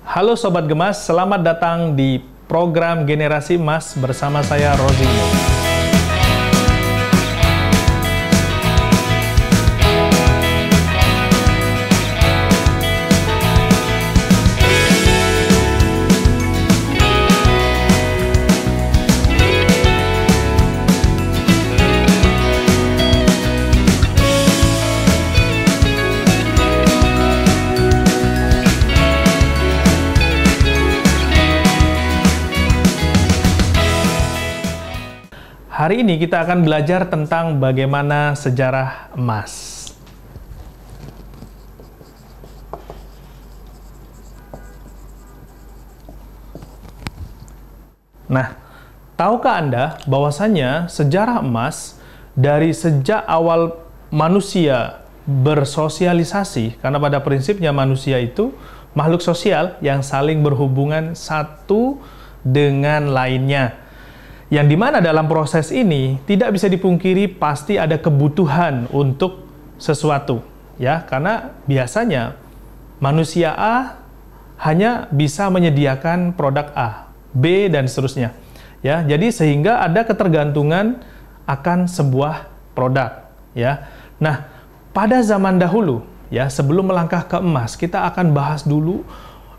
Halo Sobat Gemas, selamat datang di program Generasi Emas bersama saya Rozinho. Hari ini kita akan belajar tentang bagaimana sejarah emas. Nah, tahukah Anda bahwasannya sejarah emas dari sejak awal manusia bersosialisasi, karena pada prinsipnya manusia itu makhluk sosial yang saling berhubungan satu dengan lainnya. Yang dimana dalam proses ini tidak bisa dipungkiri pasti ada kebutuhan untuk sesuatu, ya, karena biasanya manusia A hanya bisa menyediakan produk A, B dan seterusnya, ya. Jadi sehingga ada ketergantungan akan sebuah produk, ya. Nah, pada zaman dahulu, ya, sebelum melangkah ke emas, kita akan bahas dulu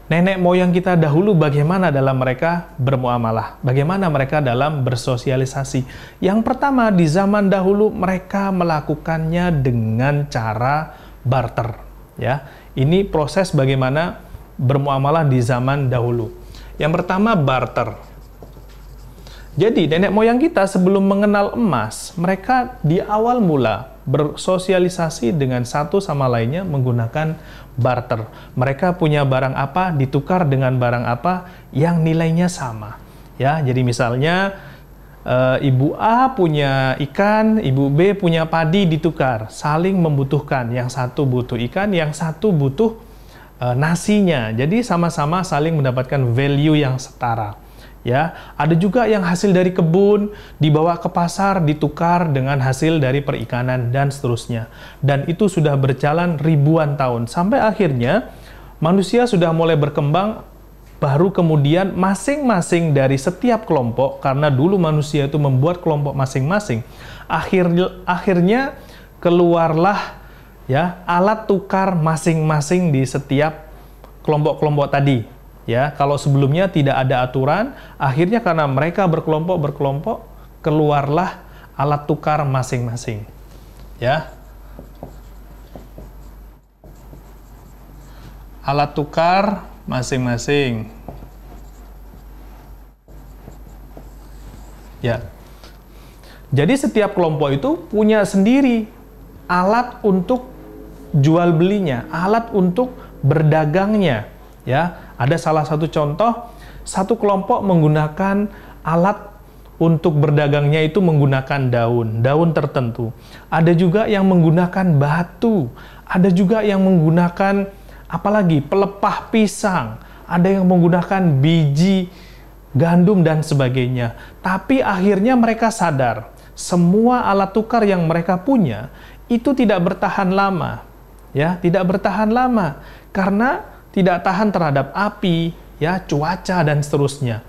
nenek moyang kita dahulu bagaimana dalam mereka bermuamalah, bagaimana mereka dalam bersosialisasi. Yang pertama, di zaman dahulu mereka melakukannya dengan cara barter, ya. Ini proses bagaimana bermuamalah di zaman dahulu. Yang pertama, barter. Jadi nenek moyang kita sebelum mengenal emas, mereka di awal mula bersosialisasi dengan satu sama lainnya menggunakan barter. Mereka punya barang apa ditukar dengan barang apa yang nilainya sama, ya. Jadi misalnya ibu A punya ikan, ibu B punya padi, ditukar, saling membutuhkan. Yang satu butuh ikan, yang satu butuh nasinya. Jadi sama-sama saling mendapatkan value yang setara. Ya, ada juga yang hasil dari kebun dibawa ke pasar ditukar dengan hasil dari perikanan dan seterusnya. Dan itu sudah berjalan ribuan tahun sampai akhirnya manusia sudah mulai berkembang, baru kemudian masing-masing dari setiap kelompok, karena dulu manusia itu membuat kelompok masing-masing, akhirnya keluarlah, ya, alat tukar masing-masing di setiap kelompok-kelompok tadi. Ya, kalau sebelumnya tidak ada aturan, akhirnya karena mereka berkelompok-berkelompok, keluarlah alat tukar masing-masing. Ya. Alat tukar masing-masing. Ya. Jadi setiap kelompok itu punya sendiri alat untuk jual belinya, alat untuk berdagangnya. Ya, ada salah satu contoh, satu kelompok menggunakan alat untuk berdagangnya itu menggunakan daun tertentu. Ada juga yang menggunakan batu, ada juga yang menggunakan apalagi pelepah pisang, ada yang menggunakan biji gandum dan sebagainya. Tapi akhirnya mereka sadar, semua alat tukar yang mereka punya itu tidak bertahan lama. Ya, tidak bertahan lama karena tidak tahan terhadap api, ya, cuaca dan seterusnya.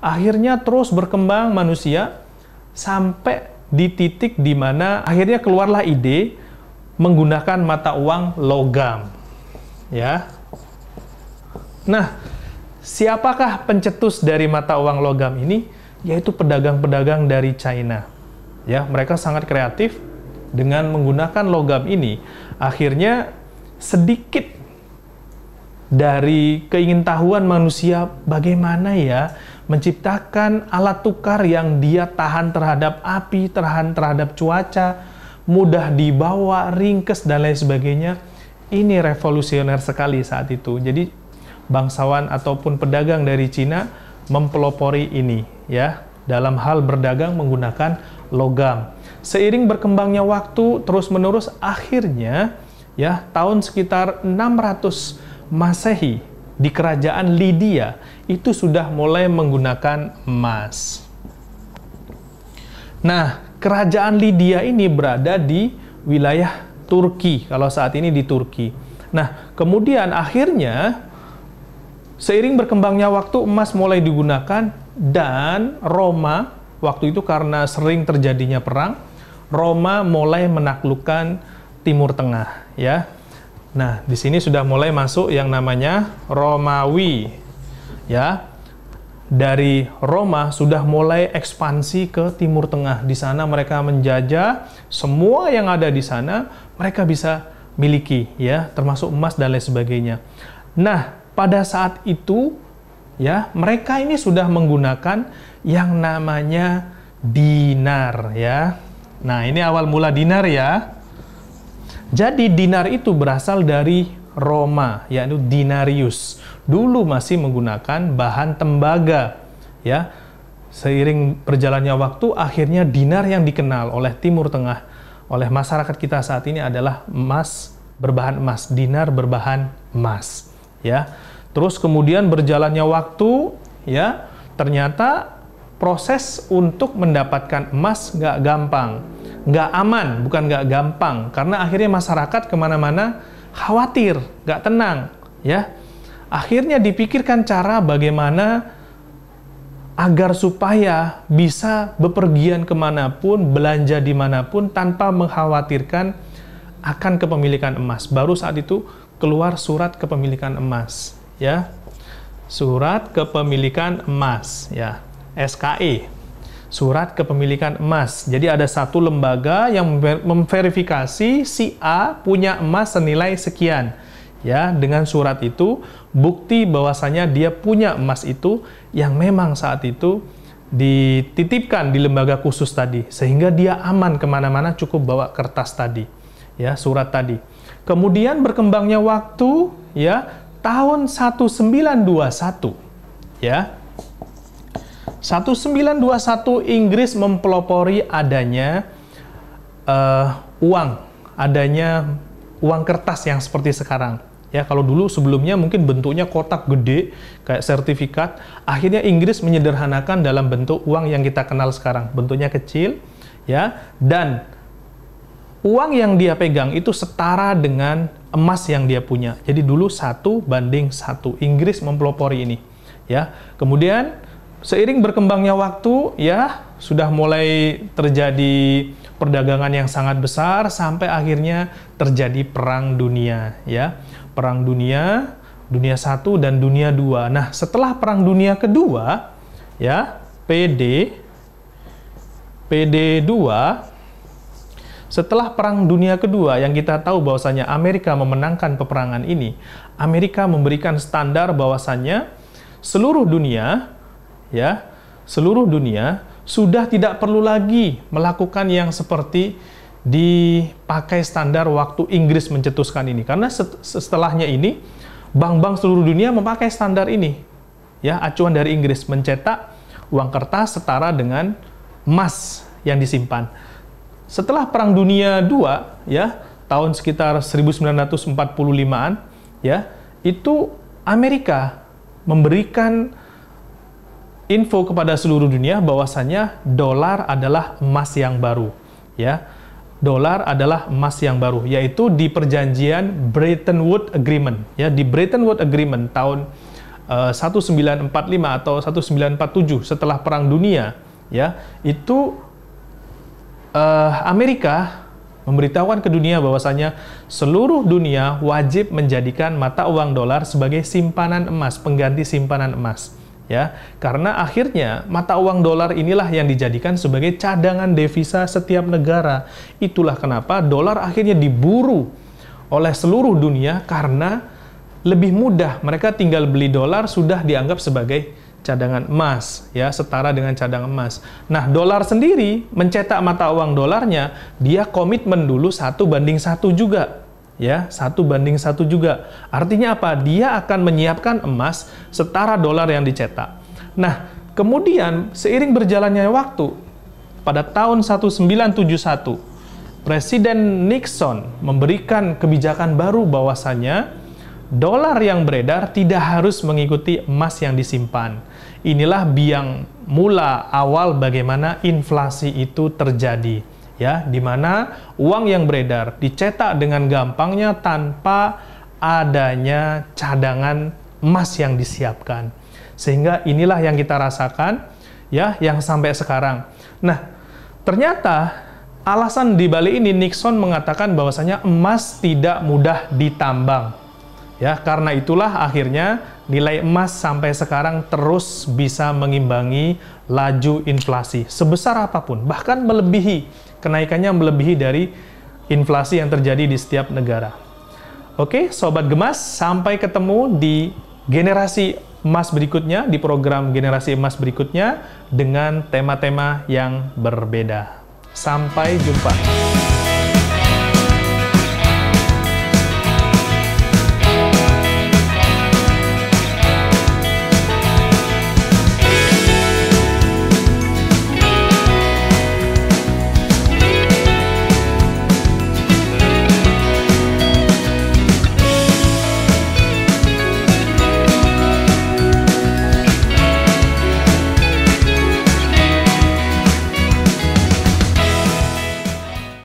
Akhirnya terus berkembang manusia sampai di titik di mana akhirnya keluarlah ide menggunakan mata uang logam, ya. Nah, siapakah pencetus dari mata uang logam ini? Yaitu pedagang-pedagang dari China. Ya, mereka sangat kreatif dengan menggunakan logam ini. Akhirnya sedikit dari keingintahuan manusia bagaimana ya menciptakan alat tukar yang dia tahan terhadap api, tahan terhadap cuaca, mudah dibawa, ringkes dan lain sebagainya. Ini revolusioner sekali saat itu. Jadi bangsawan ataupun pedagang dari Cina mempelopori ini, ya, dalam hal berdagang menggunakan logam. Seiring berkembangnya waktu terus-menerus, akhirnya ya tahun sekitar 600 Masehi di kerajaan Lydia itu sudah mulai menggunakan emas. Nah, kerajaan Lydia ini berada di wilayah Turki, kalau saat ini di Turki. Nah, kemudian akhirnya seiring berkembangnya waktu emas mulai digunakan dan Roma waktu itu karena sering terjadinya perang, Roma mulai menaklukkan Timur Tengah, ya. Nah, di sini sudah mulai masuk yang namanya Romawi, ya. Dari Roma sudah mulai ekspansi ke Timur Tengah. Di sana mereka menjajah semua yang ada di sana, mereka bisa miliki, ya, termasuk emas dan lain sebagainya. Nah, pada saat itu, ya, mereka ini sudah menggunakan yang namanya dinar, ya. Nah, ini awal mula dinar, ya. Jadi dinar itu berasal dari Roma, yaitu dinarius. Dulu masih menggunakan bahan tembaga, ya. Seiring berjalannya waktu, akhirnya dinar yang dikenal oleh Timur Tengah, oleh masyarakat kita saat ini adalah emas berbahan emas, dinar berbahan emas, ya. Terus kemudian berjalannya waktu, ya, ternyata proses untuk mendapatkan emas nggak gampang, nggak aman, bukan nggak gampang, karena akhirnya masyarakat kemana-mana khawatir, nggak tenang, ya. Akhirnya dipikirkan cara bagaimana agar supaya bisa bepergian kemanapun, belanja dimanapun tanpa mengkhawatirkan akan kepemilikan emas. Baru saat itu keluar surat kepemilikan emas, ya, surat kepemilikan emas, ya, SKE, surat kepemilikan emas. Jadi ada satu lembaga yang memverifikasi si A punya emas senilai sekian, ya. Dengan surat itu bukti bahwasanya dia punya emas itu yang memang saat itu dititipkan di lembaga khusus tadi, sehingga dia aman kemana-mana, cukup bawa kertas tadi, ya, surat tadi. Kemudian berkembangnya waktu, ya, tahun 1921, ya, 1921 Inggris mempelopori adanya adanya uang kertas yang seperti sekarang. Ya, kalau dulu sebelumnya mungkin bentuknya kotak gede kayak sertifikat, akhirnya Inggris menyederhanakan dalam bentuk uang yang kita kenal sekarang, bentuknya kecil, ya, dan uang yang dia pegang itu setara dengan emas yang dia punya. Jadi dulu 1:1, Inggris mempelopori ini, ya. Kemudian seiring berkembangnya waktu, ya, sudah mulai terjadi perdagangan yang sangat besar sampai akhirnya terjadi perang dunia, ya. Perang dunia, dunia 1 dan dunia 2. Nah, setelah perang dunia kedua, ya, PD2, setelah perang dunia kedua yang kita tahu bahwasanya Amerika memenangkan peperangan ini, Amerika memberikan standar bahwasanya seluruh dunia, ya, seluruh dunia sudah tidak perlu lagi melakukan yang seperti dipakai standar waktu Inggris mencetuskan ini, karena setelahnya ini bank-bank seluruh dunia memakai standar ini, ya, acuan dari Inggris mencetak uang kertas setara dengan emas yang disimpan. Setelah Perang Dunia II, ya, tahun sekitar 1945-an, ya, itu Amerika memberikan info kepada seluruh dunia bahwasanya dolar adalah emas yang baru, ya. Dolar adalah emas yang baru, yaitu di perjanjian Bretton Woods Agreement, ya, di Bretton Woods Agreement tahun 1945 atau 1947 setelah Perang Dunia, ya, itu Amerika memberitahukan ke dunia bahwasanya seluruh dunia wajib menjadikan mata uang dolar sebagai simpanan emas, pengganti simpanan emas. Ya, karena akhirnya mata uang dolar inilah yang dijadikan sebagai cadangan devisa setiap negara. Itulah kenapa dolar akhirnya diburu oleh seluruh dunia, karena lebih mudah, mereka tinggal beli dolar sudah dianggap sebagai cadangan emas, ya, setara dengan cadangan emas. Nah, dolar sendiri mencetak mata uang dolarnya, dia komitmen dulu 1:1 juga. Ya, 1:1 juga. Artinya apa? Dia akan menyiapkan emas setara dolar yang dicetak. Nah, kemudian seiring berjalannya waktu, pada tahun 1971, Presiden Nixon memberikan kebijakan baru bahwasanya dolar yang beredar tidak harus mengikuti emas yang disimpan. Inilah biang mula awal bagaimana inflasi itu terjadi. Ya, di mana uang yang beredar dicetak dengan gampangnya tanpa adanya cadangan emas yang disiapkan. Sehingga inilah yang kita rasakan, ya, yang sampai sekarang. Nah, ternyata alasan di balik ini Nixon mengatakan bahwasanya emas tidak mudah ditambang. Ya, karena itulah akhirnya nilai emas sampai sekarang terus bisa mengimbangi laju inflasi sebesar apapun, bahkan melebihi, kenaikannya melebihi dari inflasi yang terjadi di setiap negara. Oke, Sobat Gemas, sampai ketemu di generasi emas berikutnya, di program generasi emas berikutnya dengan tema-tema yang berbeda. Sampai jumpa.